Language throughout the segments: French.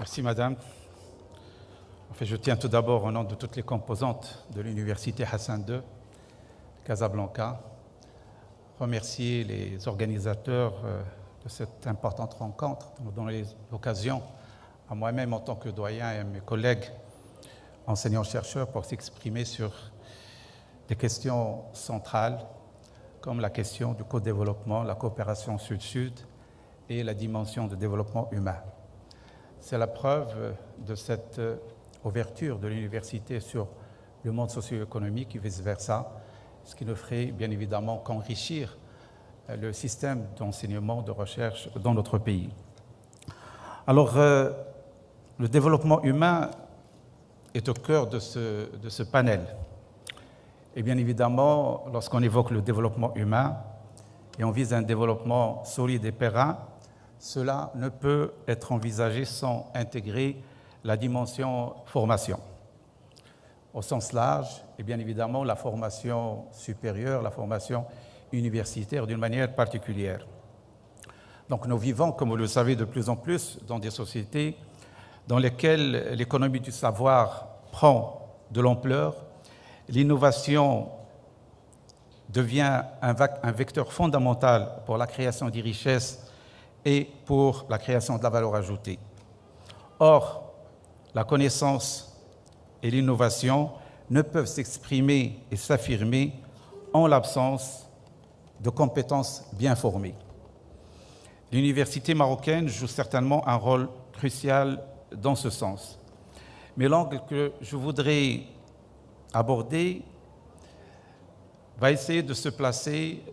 Merci, madame. En fait, je tiens tout d'abord, au nom de toutes les composantes de l'Université Hassan II, Casablanca, remercier les organisateurs de cette importante rencontre, de nous donner l'occasion, à moi-même en tant que doyen et à mes collègues enseignants-chercheurs, pour s'exprimer sur des questions centrales, comme la question du co-développement, la coopération sud-sud et la dimension de développement humain. C'est la preuve de cette ouverture de l'université sur le monde socio-économique et vice-versa, ce qui ne ferait bien évidemment qu'enrichir le système d'enseignement, de recherche dans notre pays. Alors, le développement humain est au cœur de ce panel. Et bien évidemment, lorsqu'on évoque le développement humain et on vise un développement solide et périn, cela ne peut être envisagé sans intégrer la dimension formation. Au sens large, et bien évidemment la formation supérieure, la formation universitaire d'une manière particulière. Donc nous vivons, comme vous le savez, de plus en plus dans des sociétés dans lesquelles l'économie du savoir prend de l'ampleur, l'innovation devient un vecteur fondamental pour la création des richesses et pour la création de la valeur ajoutée. Or, la connaissance et l'innovation ne peuvent s'exprimer et s'affirmer en l'absence de compétences bien formées. L'université marocaine joue certainement un rôle crucial dans ce sens. Mais l'angle que je voudrais aborder va essayer de se placer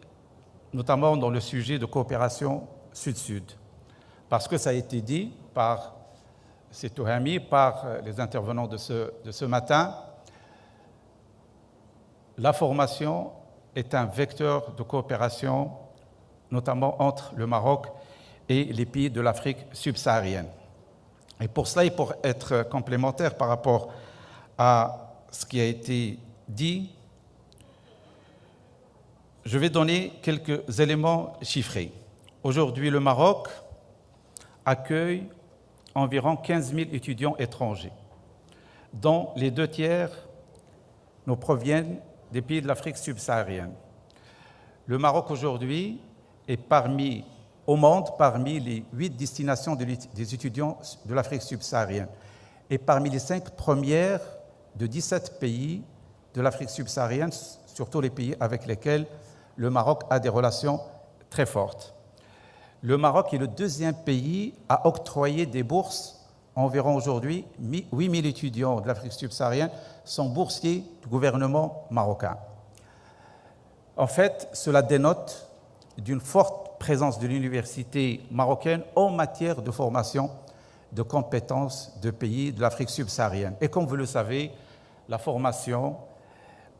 notamment dans le sujet de coopération sud-sud. Parce que ça a été dit par Touhami, par les intervenants de ce matin, la formation est un vecteur de coopération, notamment entre le Maroc et les pays de l'Afrique subsaharienne. Et pour cela, et pour être complémentaire par rapport à ce qui a été dit, je vais donner quelques éléments chiffrés. Aujourd'hui, le Maroc accueille environ 15 000 étudiants étrangers, dont les 2 tiers nous proviennent des pays de l'Afrique subsaharienne. Le Maroc aujourd'hui est au monde parmi les 8 destinations des étudiants de l'Afrique subsaharienne et parmi les 5 premières de 17 pays de l'Afrique subsaharienne, surtout les pays avec lesquels le Maroc a des relations très fortes. Le Maroc est le 2e pays à octroyer des bourses. Environ aujourd'hui, 8 000 étudiants de l'Afrique subsaharienne sont boursiers du gouvernement marocain. En fait, cela dénote d'une forte présence de l'université marocaine en matière de formation de compétences de pays de l'Afrique subsaharienne. Et comme vous le savez, la formation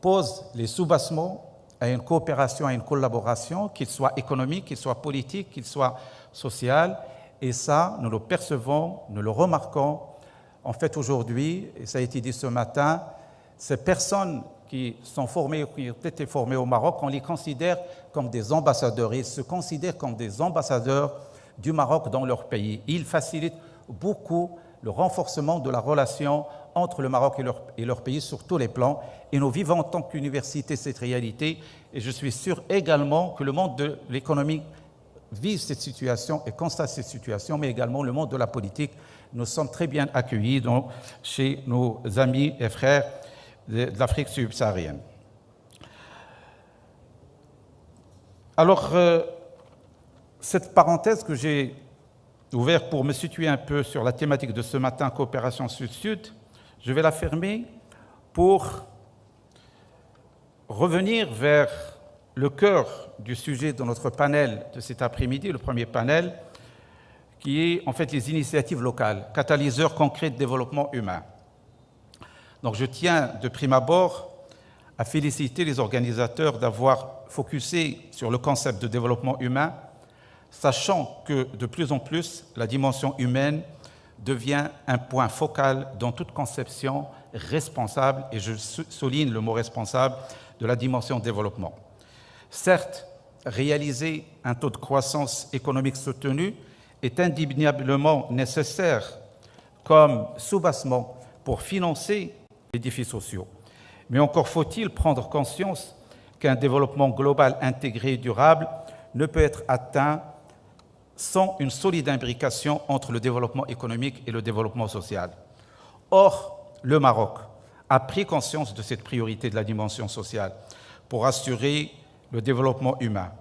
pose les soubassements à une coopération, à une collaboration, qu'il soit économique, qu'il soit politique, qu'il soit social. Et ça, nous le percevons, nous le remarquons. En fait, aujourd'hui, et ça a été dit ce matin, ces personnes qui sont formées, qui ont été formées au Maroc, on les considère comme des ambassadeurs. Ils se considèrent comme des ambassadeurs du Maroc dans leur pays. Ils facilitent beaucoup le renforcement de la relation entre le Maroc et leur pays sur tous les plans. Et nous vivons en tant qu'université cette réalité. Et je suis sûr également que le monde de l'économie vit cette situation et constate cette situation, mais également le monde de la politique. Nous sommes très bien accueillis chez nos amis et frères de l'Afrique subsaharienne. Alors, cette parenthèse que j'ai ouverte pour me situer un peu sur la thématique de ce matin, coopération sud-sud, je vais la fermer pour revenir vers le cœur du sujet de notre panel de cet après-midi, le premier panel, qui est en fait les initiatives locales, catalyseurs concrets de développement humain. Donc je tiens de prime abord à féliciter les organisateurs d'avoir focusé sur le concept de développement humain, sachant que de plus en plus la dimension humaine devient un point focal dans toute conception responsable, et je souligne le mot responsable, de la dimension développement. Certes, réaliser un taux de croissance économique soutenu est indéniablement nécessaire comme soubassement pour financer les défis sociaux. Mais encore faut-il prendre conscience qu'un développement global intégré et durable ne peut être atteint sans une solide imbrication entre le développement économique et le développement social. Or, le Maroc a pris conscience de cette priorité de la dimension sociale pour assurer le développement humain.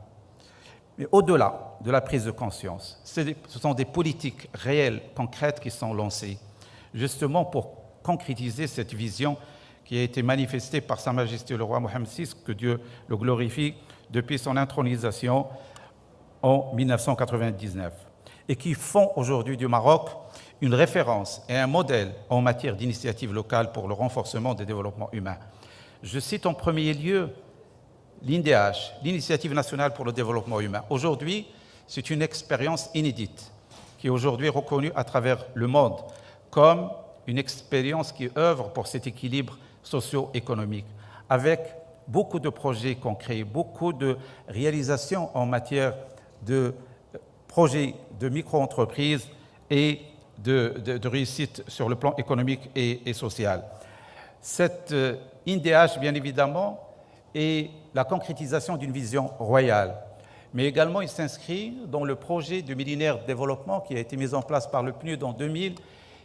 Mais au-delà de la prise de conscience, ce sont des politiques réelles, concrètes qui sont lancées, justement pour concrétiser cette vision qui a été manifestée par Sa Majesté le roi Mohammed VI, que Dieu le glorifie, depuis son intronisation en 1999, et qui font aujourd'hui du Maroc une référence et un modèle en matière d'initiatives locales pour le renforcement des développements humains. Je cite en premier lieu l'INDH, l'Initiative nationale pour le développement humain. Aujourd'hui, c'est une expérience inédite qui est aujourd'hui reconnue à travers le monde comme une expérience qui œuvre pour cet équilibre socio-économique, avec beaucoup de projets concrets, beaucoup de réalisations en matière de projets de micro-entreprises et de réussite sur le plan économique et social. Cette INDH, bien évidemment, est la concrétisation d'une vision royale, mais également il s'inscrit dans le projet du millénaire de développement qui a été mis en place par le PNUD en 2000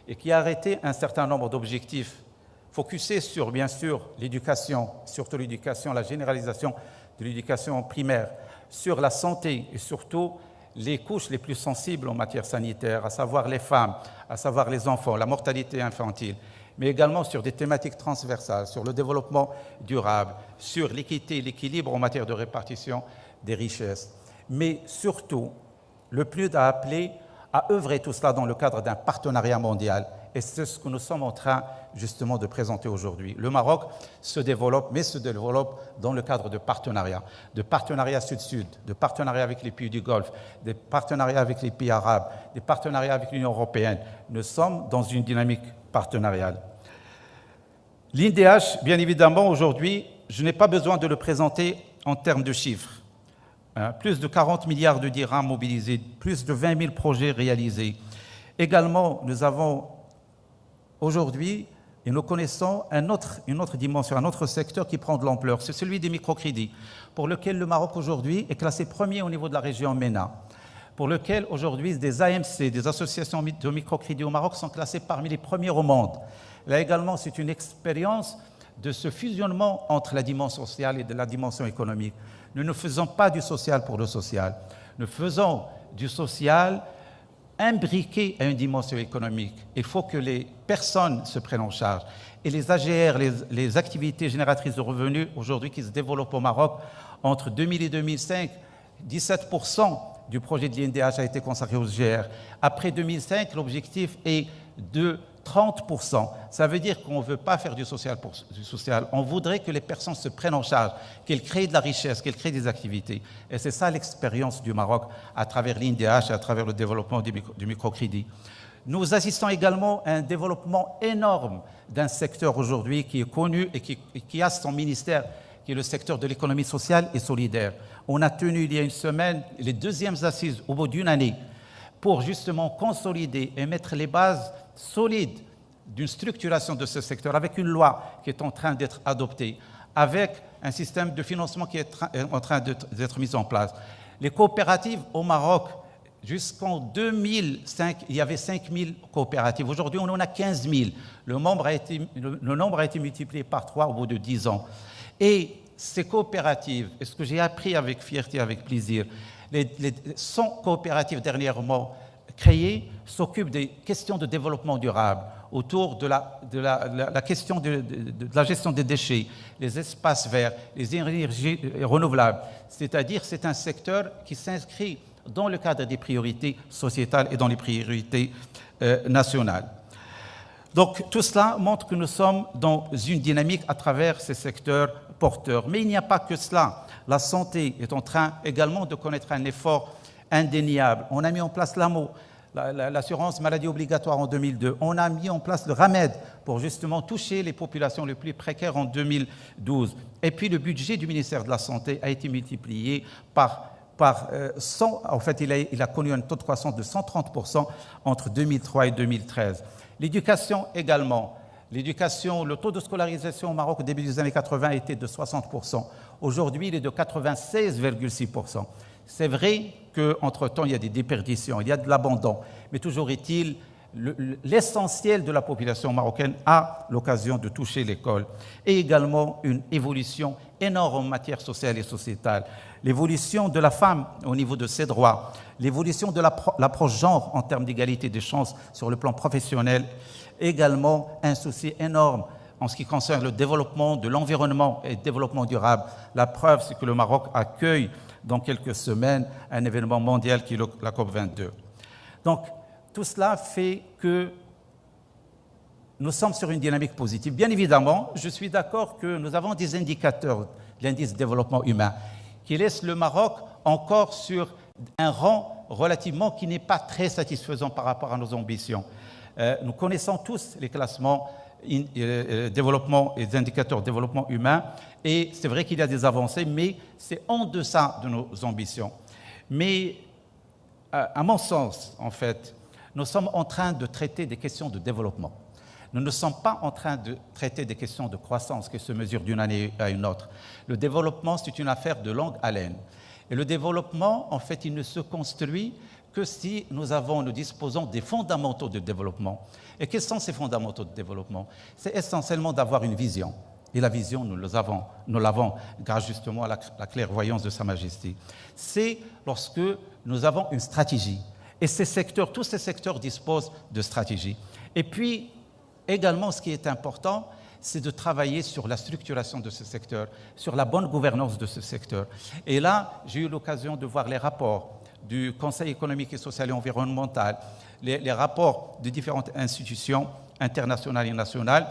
et qui a arrêté un certain nombre d'objectifs focusés sur, bien sûr, l'éducation, surtout l'éducation, la généralisation de l'éducation primaire, sur la santé et surtout les couches les plus sensibles en matière sanitaire, à savoir les femmes, à savoir les enfants, la mortalité infantile, mais également sur des thématiques transversales, sur le développement durable, sur l'équité et l'équilibre en matière de répartition des richesses. Mais surtout, le PNUD a appelé à œuvrer tout cela dans le cadre d'un partenariat mondial. Et c'est ce que nous sommes en train justement de présenter aujourd'hui. Le Maroc se développe, mais se développe dans le cadre de partenariats sud-sud, de partenariats avec les pays du Golfe, des partenariats avec les pays arabes, des partenariats avec l'Union européenne. Nous sommes dans une dynamique partenariale. L'INDH, bien évidemment, aujourd'hui, je n'ai pas besoin de le présenter en termes de chiffres. Plus de 40 milliards de dirhams mobilisés, plus de 20 000 projets réalisés. Également, nous avons aujourd'hui, et nous connaissons une autre dimension, un autre secteur qui prend de l'ampleur, c'est celui des microcrédits, pour lequel le Maroc aujourd'hui est classé premier au niveau de la région MENA, pour lequel aujourd'hui des AMC, des associations de microcrédits au Maroc, sont classées parmi les premières au monde. Là également, c'est une expérience de ce fusionnement entre la dimension sociale et de la dimension économique. Nous ne faisons pas du social pour le social, nous faisons du social imbriqué à une dimension économique. Il faut que les personnes se prennent en charge. Et les AGR, les activités génératrices de revenus, aujourd'hui qui se développent au Maroc, entre 2000 et 2005, 17% du projet de l'INDH a été consacré aux GR. Après 2005, l'objectif est de 30%. Ça veut dire qu'on ne veut pas faire du social pour du social. On voudrait que les personnes se prennent en charge, qu'elles créent de la richesse, qu'elles créent des activités. Et c'est ça l'expérience du Maroc à travers l'INDH et à travers le développement du microcrédit. Nous assistons également à un développement énorme d'un secteur aujourd'hui qui est connu et qui a son ministère, qui est le secteur de l'économie sociale et solidaire. On a tenu il y a une semaine les deuxièmes assises au bout d'une année pour justement consolider et mettre les bases solides d'une structuration de ce secteur avec une loi qui est en train d'être adoptée, avec un système de financement qui est en train d'être mis en place. Les coopératives au Maroc, jusqu'en 2005, il y avait 5 000 coopératives. Aujourd'hui, on en a 15 000. Le nombre a été multiplié par 3 au bout de 10 ans. Et ces coopératives, et ce que j'ai appris avec fierté, avec plaisir, les 100 coopératives dernièrement créées s'occupent des questions de développement durable, autour de la question de la gestion des déchets, les espaces verts, les énergies renouvelables. C'est-à-dire c'est un secteur qui s'inscrit dans le cadre des priorités sociétales et dans les priorités nationales. Donc tout cela montre que nous sommes dans une dynamique à travers ces secteurs porteurs. Mais il n'y a pas que cela. La santé est en train également de connaître un effort indéniable. On a mis en place l'AMO, l'assurance maladie obligatoire en 2002. On a mis en place le RAMED pour justement toucher les populations les plus précaires en 2012. Et puis le budget du ministère de la Santé a été multiplié par en fait, il a connu un taux de croissance de 130% entre 2003 et 2013. L'éducation également. L'éducation, le taux de scolarisation au Maroc au début des années 80 était de 60%. Aujourd'hui, il est de 96,6%. C'est vrai qu'entre-temps, il y a des déperditions, il y a de l'abandon. Mais toujours est-il, l'essentiel de la population marocaine a l'occasion de toucher l'école. Et également une évolution énorme en matière sociale et sociétale. L'évolution de la femme au niveau de ses droits, l'évolution de l'approche genre en termes d'égalité des chances sur le plan professionnel, également un souci énorme en ce qui concerne le développement de l'environnement et le développement durable. La preuve, c'est que le Maroc accueille dans quelques semaines un événement mondial qui est la COP22. Donc, tout cela fait que nous sommes sur une dynamique positive. Bien évidemment, je suis d'accord que nous avons des indicateurs de l'indice de développement humain qui laissent le Maroc encore sur un rang relativement qui n'est pas très satisfaisant par rapport à nos ambitions. Nous connaissons tous les classements développement et des indicateurs de développement humain et c'est vrai qu'il y a des avancées, mais c'est en deçà de nos ambitions. Mais à mon sens, en fait, nous sommes en train de traiter des questions de développement. Nous ne sommes pas en train de traiter des questions de croissance qui se mesurent d'une année à une autre. Le développement, c'est une affaire de longue haleine. Et le développement, en fait, il ne se construit que si nous disposons des fondamentaux de développement. Et quels sont ces fondamentaux de développement? C'est essentiellement d'avoir une vision. Et la vision, nous l'avons grâce justement à la clairvoyance de Sa Majesté. C'est lorsque nous avons une stratégie. Et tous ces secteurs disposent de stratégies. Et puis, également, ce qui est important, c'est de travailler sur la structuration de ce secteur, sur la bonne gouvernance de ce secteur. Et là, j'ai eu l'occasion de voir les rapports du Conseil économique et social et environnemental, les rapports de différentes institutions internationales et nationales,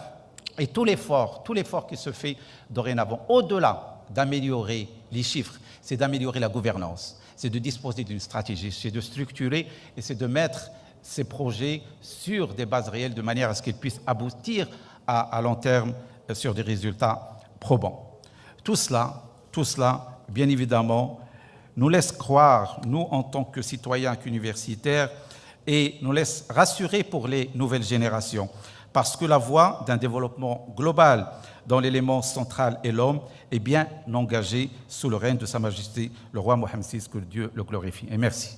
et tout l'effort qui se fait dorénavant, au-delà d'améliorer les chiffres, c'est d'améliorer la gouvernance, c'est de disposer d'une stratégie, c'est de structurer et c'est de mettre ces projets sur des bases réelles de manière à ce qu'ils puissent aboutir à long terme sur des résultats probants. Tout cela, bien évidemment, nous laisse croire, nous en tant que citoyens, qu'universitaires, et nous laisse rassurer pour les nouvelles générations, parce que la voie d'un développement global dont l'élément central est l'homme est bien engagée sous le règne de Sa Majesté, le roi Mohammed VI, que Dieu le glorifie. Et merci.